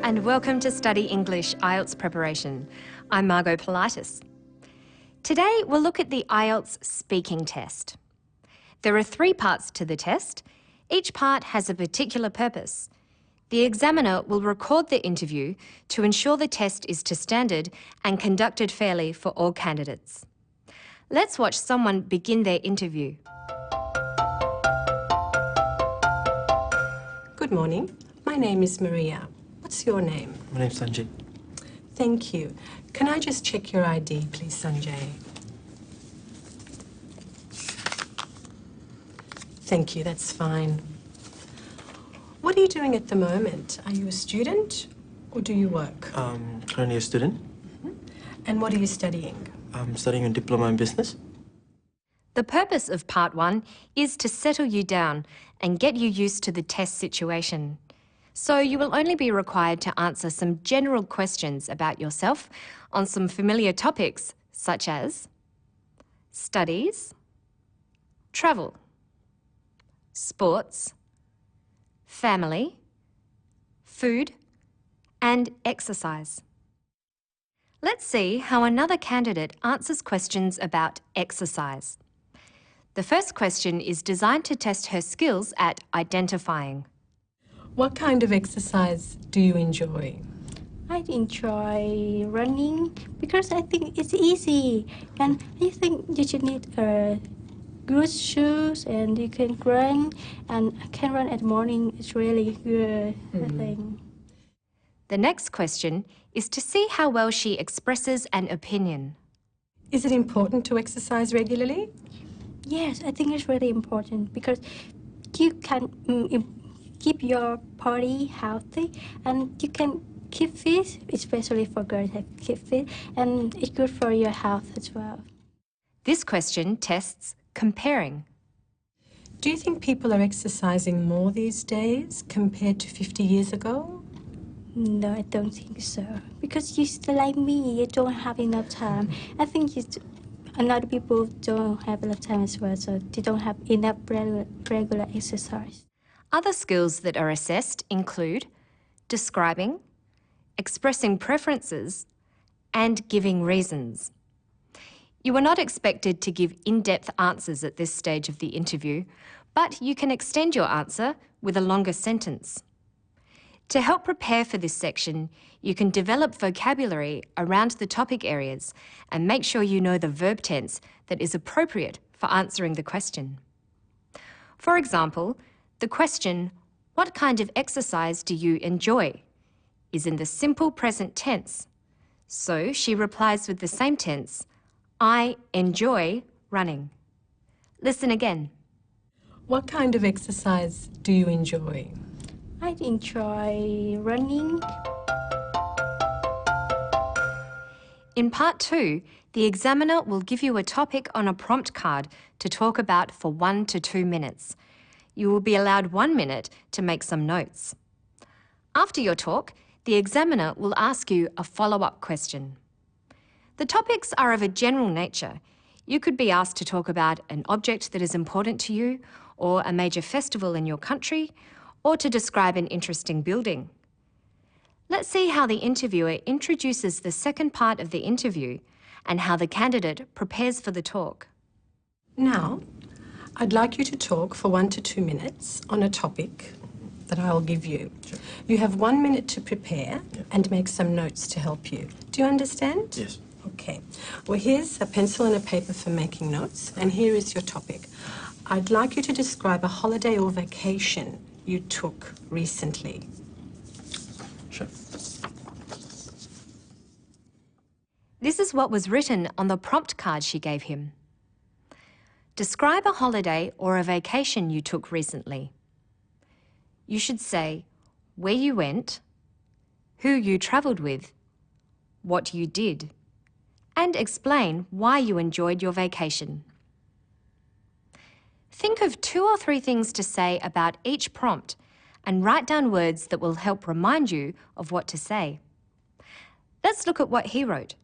and welcome to Study English IELTS Preparation. I'm Margot Politis. Today we'll look at the IELTS Speaking Test. There are 3 parts to the test. Each part has a particular purpose. The examiner will record the interview to ensure the test is to standard and conducted fairly for all candidates. Let's watch someone begin their interview. Good morning. My name is Maria. What's your name? My name's Sanjay. Thank you. Can I just check your ID, please, Sanjay? Thank you, that's fine. What are you doing at the moment? Are you a student or do you work? Currently a student. And what are you studying? I'm studying a diploma in business. The purpose of Part 1 is to settle you down and get you used to the test situation. So you will only be required to answer some general questions about yourself on some familiar topics such as studies, travel, sports, family, food, and exercise. Let's see how another candidate answers questions about exercise. The first question is designed to test her skills at identifying. What kind of exercise do you enjoy? I enjoy running because I think it's easy, and I think you should need good shoes and you can run, and I can run at morning. It's really good, I think. The next question is to see how well she expresses an opinion. Is it important to exercise regularly? Yes, I think it's really important because you can keep your body healthy and you can keep fit, especially for girls that keep fit, and it's good for your health as well. This question tests comparing. Do you think people are exercising more these days compared to 50 years ago? No, I don't think so. Because you still like me, you don't have enough time. I think a lot of people don't have enough time as well, so they don't have enough regular exercise. Other skills that are assessed include describing, expressing preferences, and giving reasons. You are not expected to give in-depth answers at this stage of the interview, but you can extend your answer with a longer sentence. To help prepare for this section, you can develop vocabulary around the topic areas and make sure you know the verb tense that is appropriate for answering the question. For example, the question, "What kind of exercise do you enjoy?" is in the simple present tense. So she replies with the same tense, "I enjoy running." Listen again. What kind of exercise do you enjoy? I enjoy running. In Part 2, the examiner will give you a topic on a prompt card to talk about for 1 to 2 minutes. You will be allowed 1 minute to make some notes. After your talk, the examiner will ask you a follow-up question. The topics are of a general nature. You could be asked to talk about an object that is important to you, or a major festival in your country, or to describe an interesting building. Let's see how the interviewer introduces the second part of the interview and how the candidate prepares for the talk. Now, I'd like you to talk for 1 to 2 minutes on a topic that I'll give you. Sure. You have 1 minute to prepare and make some notes to help you. Do you understand? Yes. Okay. Well, here's a pencil and a paper for making notes, and here is your topic. I'd like you to describe a holiday or vacation you took recently. Sure. This is what was written on the prompt card she gave him. Describe a holiday or a vacation you took recently. You should say where you went, who you travelled with, what you did, and explain why you enjoyed your vacation. Think of 2 or 3 things to say about each prompt and write down words that will help remind you of what to say. Let's look at what he wrote.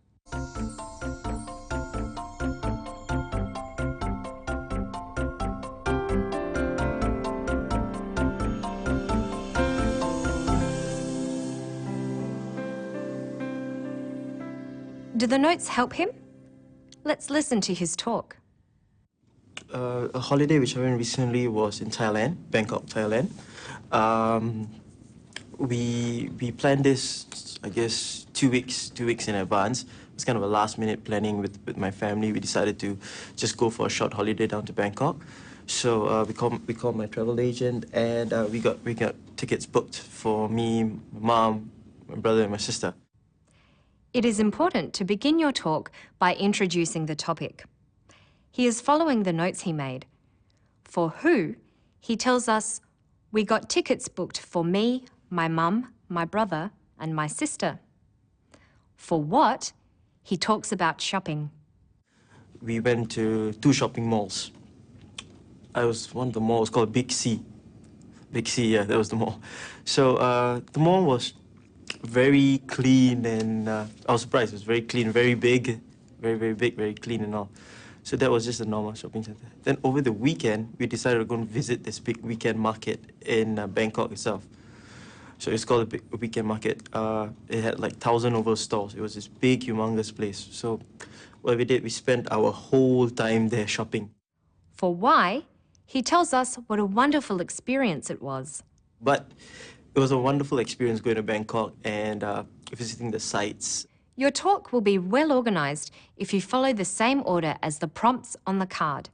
Do the notes help him? Let's listen to his talk. A holiday which I went recently was in Thailand, Bangkok, Thailand. We planned this, I guess, 2 weeks in advance. It's kind of a last-minute planning with my family. We decided to just go for a short holiday down to Bangkok. So we called my travel agent, and we got tickets booked for me, my mom, my brother, and my sister. It is important to begin your talk by introducing the topic. He is following the notes he made. For who, he tells us, we got tickets booked for me, my mum, my brother, and my sister. For what, he talks about shopping. We went to 2 shopping malls. One of the malls called Big C. Big C, yeah, that was the mall. So the mall was very clean, and I was surprised. It was very clean, very big, very big, very clean and all. So that was just a normal shopping center. Then over the weekend, we decided to go and visit this big weekend market in Bangkok itself. So it's called a weekend market. It had like 1,000 over stalls. It was this big, humongous place. So what we did, we spent our whole time there shopping. For why, he tells us what a wonderful experience it was. But it was a wonderful experience going to Bangkok and visiting the sites. Your talk will be well organised if you follow the same order as the prompts on the card.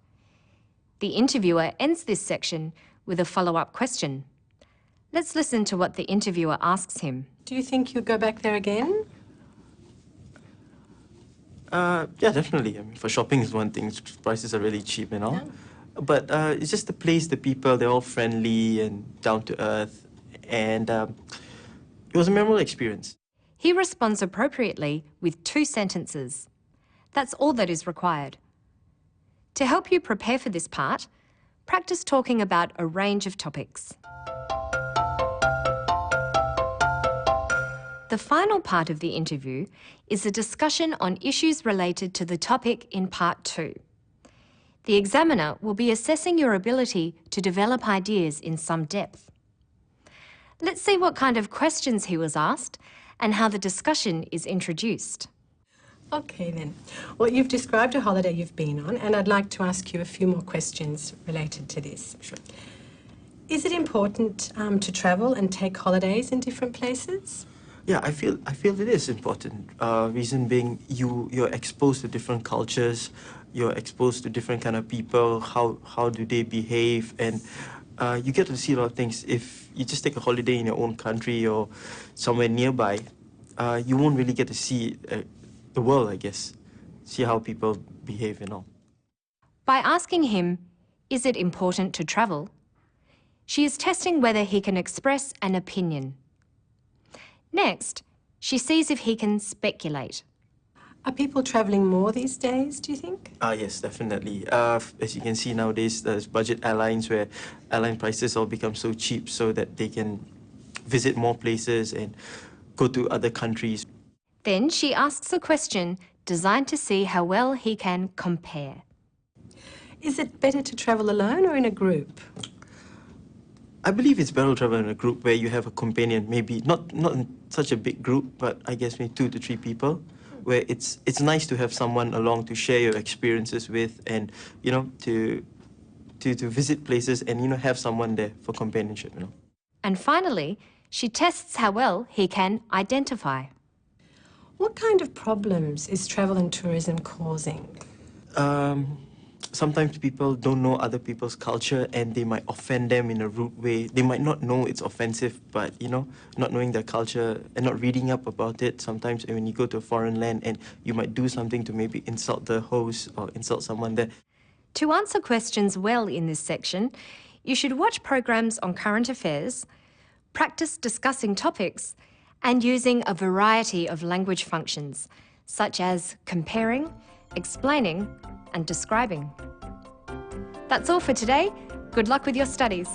The interviewer ends this section with a follow-up question. Let's listen to what the interviewer asks him. Do you think you'd go back there again? Yeah, definitely. I mean, for shopping is one thing. Prices are really cheap and all. Yeah. But it's just the place, the people, they're all friendly and down to earth. And it was a memorable experience. He responds appropriately with 2 sentences. That's all that is required. To help you prepare for this part, practice talking about a range of topics. The final part of the interview is a discussion on issues related to the topic in part 2. The examiner will be assessing your ability to develop ideas in some depth. Let's see what kind of questions he was asked and how the discussion is introduced. Okay then. Well, you've described a holiday you've been on, and I'd like to ask you a few more questions related to this. Sure. Is it important to travel and take holidays in different places? Yeah, I feel it is important. Reason being, you're exposed to different cultures, you're exposed to different kind of people, how do they behave, and you get to see a lot of things. If you just take a holiday in your own country or somewhere nearby, you won't really get to see the world, I guess. See how people behave and all. By asking him, is it important to travel? She is testing whether he can express an opinion. Next, she sees if he can speculate. Are people travelling more these days, do you think? Yes, definitely. As you can see nowadays, there's budget airlines where airline prices all become so cheap so that they can visit more places and go to other countries. Then she asks a question designed to see how well he can compare. Is it better to travel alone or in a group? I believe it's better to travel in a group where you have a companion, maybe not in such a big group, but I guess maybe 2 to 3 people, where it's nice to have someone along to share your experiences with, and to visit places and have someone there for companionship. And finally, she tests how well he can identify. What kind of problems is travel and tourism causing? Sometimes people don't know other people's culture and they might offend them in a rude way. They might not know it's offensive, but, not knowing their culture and not reading up about it. Sometimes when you go to a foreign land and you might do something to maybe insult the host or insult someone there. To answer questions well in this section, you should watch programs on current affairs, practice discussing topics, and using a variety of language functions, such as comparing, explaining, and describing. That's all for today. Good luck with your studies.